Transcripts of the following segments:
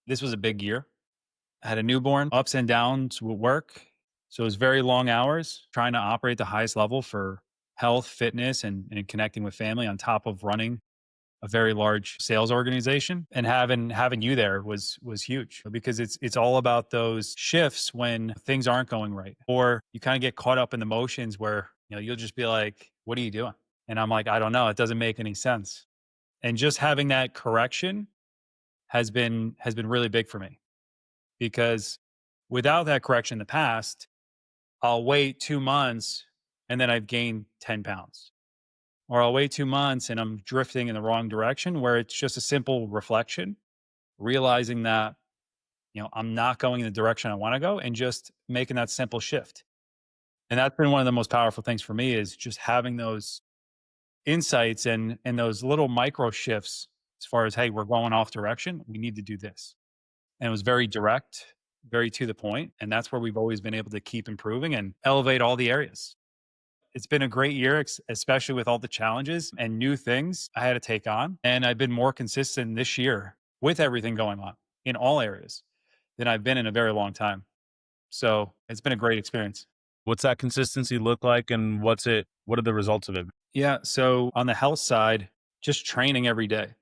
This was a big year. I had a newborn, ups and downs with work. So it was very long hours trying to operate the highest level for health, fitness, and connecting with family on top of running a very large sales organization. And having you there was huge because it's all about those shifts when things aren't going right. Or you kind of get caught up in the motions where, you'll just be like, what are you doing? And I'm like, I don't know. It doesn't make any sense. And just having that correction has been really big for me because without that correction in the past, I'll wait 2 months and then I've gained 10 pounds. Or I'll wait 2 months and I'm drifting in the wrong direction where it's just a simple reflection, realizing that, I'm not going in the direction I want to go and just making that simple shift. And that's been one of the most powerful things for me is just having those insights and those little micro shifts as far as, hey, we're going off direction. We need to do this. And it was very direct, very to the point, and that's where we've always been able to keep improving and elevate all the areas. It's been a great year, especially with all the challenges and new things I had to take on, and I've been more consistent this year with everything going on in all areas than I've been in a very long time. So, it's been a great experience. What's that consistency look like and what are the results of it? Yeah, so on the health side, just training every day.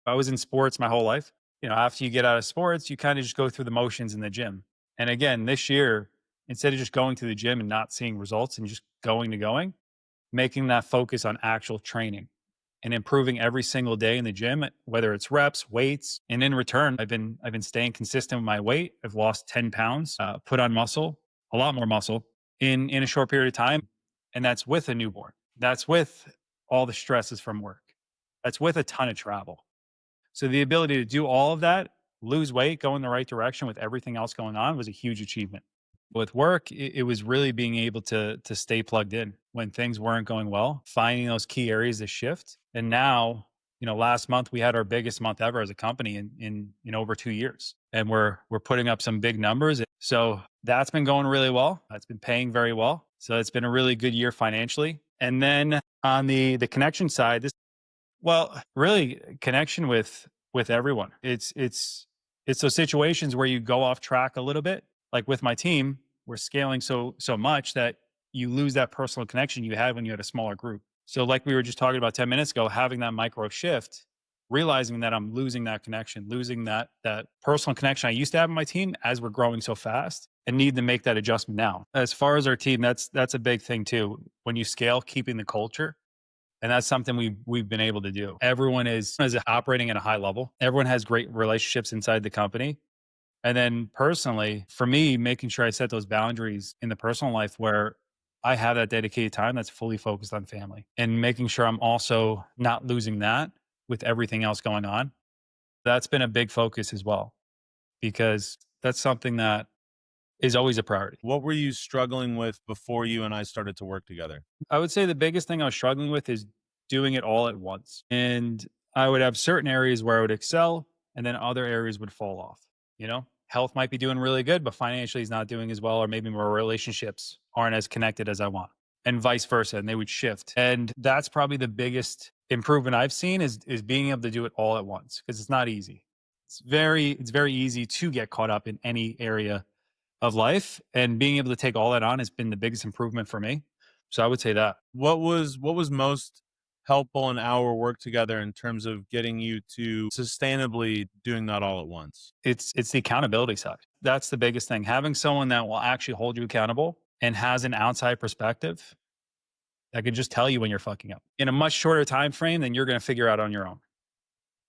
I was in sports my whole life. After you get out of sports, you kind of just go through the motions in the gym. And again, this year, instead of just going to the gym and not seeing results and just going, making that focus on actual training and improving every single day in the gym, whether it's reps, weights, and in return, I've been staying consistent with my weight. I've lost 10 pounds, put on muscle, a lot more muscle in a short period of time, and that's with a newborn. That's with all the stresses from work. That's with a ton of travel. So the ability to do all of that, lose weight, go in the right direction with everything else going on was a huge achievement. With work, it was really being able to stay plugged in when things weren't going well, finding those key areas to shift. And now, last month we had our biggest month ever as a company in over 2 years, and we're putting up some big numbers. So that's been going really well. That's been paying very well. So it's been a really good year financially. And then on the connection side, well, really connection with everyone. It's those situations where you go off track a little bit. Like with my team, we're scaling so much that you lose that personal connection you had when you had a smaller group. So like we were just talking about 10 minutes ago, having that micro shift, realizing that I'm losing that connection, losing that personal connection I used to have in my team as we're growing so fast and need to make that adjustment now. As far as our team, that's a big thing too. When you scale, keeping the culture, and that's something we've been able to do. Everyone is operating at a high level. Everyone has great relationships inside the company. And then personally, for me, making sure I set those boundaries in the personal life where I have that dedicated time that's fully focused on family and making sure I'm also not losing that with everything else going on. That's been a big focus as well, because that's something that is always a priority. What were you struggling with before you and I started to work together? I would say the biggest thing I was struggling with is doing it all at once. And I would have certain areas where I would excel and then other areas would fall off. Health might be doing really good, but financially is not doing as well, or maybe my relationships aren't as connected as I want, and vice versa. And they would shift. And that's probably the biggest improvement I've seen is being able to do it all at once, because it's not easy. It's very easy to get caught up in any area of life, and being able to take all that on has been the biggest improvement for me. So I would say that. What was most helpful in our work together in terms of getting you to sustainably doing that all at once? It's the accountability side. That's the biggest thing. Having someone that will actually hold you accountable and has an outside perspective that can just tell you when you're fucking up in a much shorter time frame than you're going to figure out on your own.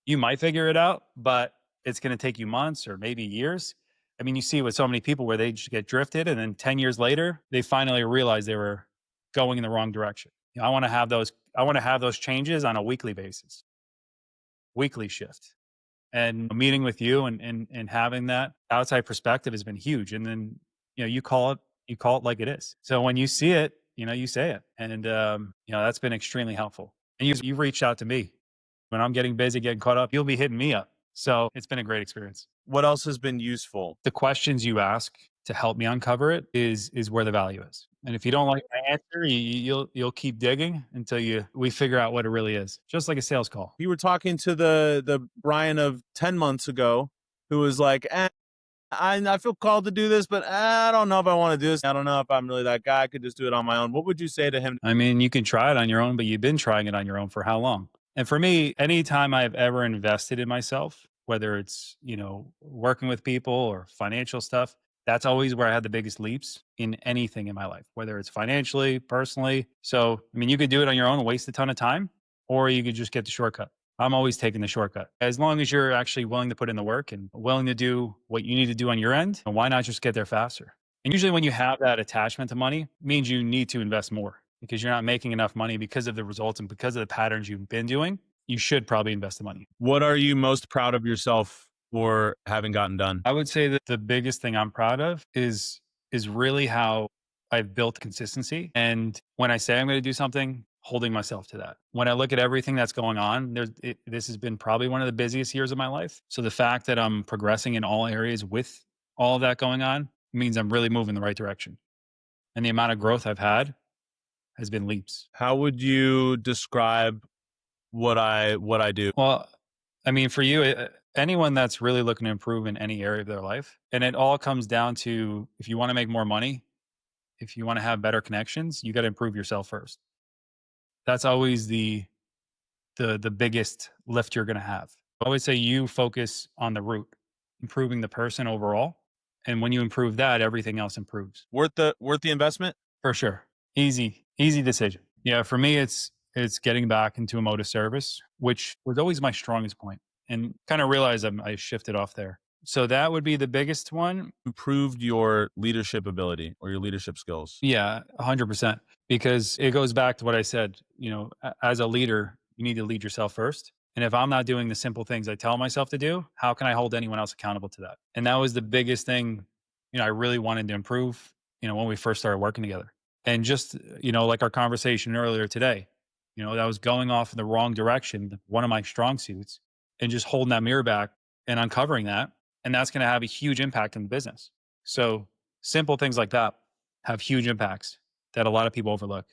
You might figure it out, but it's going to take you months or maybe years. I mean, you see with so many people where they just get drifted, and then 10 years later, they finally realize they were going in the wrong direction. I want to have those. I want to have those changes on a weekly basis, weekly shift. And meeting with you and having that outside perspective has been huge. And then, you call it like it is. So when you see it, you say it. And, that's been extremely helpful. And you reached out to me when I'm getting busy, getting caught up, you'll be hitting me up. So it's been a great experience. What else has been useful? The questions you ask to help me uncover it is where the value is. And if you don't like my answer, you'll keep digging until we figure out what it really is. Just like a sales call. You were talking to the Bryan of 10 months ago who was like, I feel called to do this, but I don't know if I want to do this. I don't know if I'm really that guy. I could just do it on my own. What would you say to him? I mean, you can try it on your own, but you've been trying it on your own for how long? And for me, anytime I've ever invested in myself, whether it's, working with people or financial stuff, that's always where I had the biggest leaps in anything in my life, whether it's financially, personally. So, I mean, you could do it on your own and waste a ton of time, or you could just get the shortcut. I'm always taking the shortcut. As long as you're actually willing to put in the work and willing to do what you need to do on your end, why not just get there faster? And usually when you have that attachment to money, means you need to invest more because you're not making enough money because of the results and because of the patterns you've been doing. You should probably invest the money. What are you most proud of yourself for having gotten done? I would say that the biggest thing I'm proud of is really how I've built consistency. And when I say I'm going to do something, holding myself to that. When I look at everything that's going on, this has been probably one of the busiest years of my life. So the fact that I'm progressing in all areas with all of that going on means I'm really moving the right direction. And the amount of growth I've had has been leaps. How would you describe what I do? Well, I mean, for you, anyone that's really looking to improve in any area of their life, and it all comes down to if you want to make more money, if you want to have better connections, you got to improve yourself first. That's always the biggest lift you're going to have. I always say you focus on the root, improving the person overall, and when you improve that, everything else improves. Worth the investment? For sure. Easy decision. Yeah, for me it's getting back into emotive service, which was always my strongest point and kind of realized I shifted off there. So that would be the biggest one. Improved your leadership ability or your leadership skills? Yeah, 100% because it goes back to what I said, as a leader, you need to lead yourself first. And if I'm not doing the simple things I tell myself to do, how can I hold anyone else accountable to that? And that was the biggest thing, I really wanted to improve, when we first started working together. And just, like our conversation earlier today, that was going off in the wrong direction, one of my strong suits, and just holding that mirror back and uncovering that. And that's going to have a huge impact in the business. So simple things like that have huge impacts that a lot of people overlook.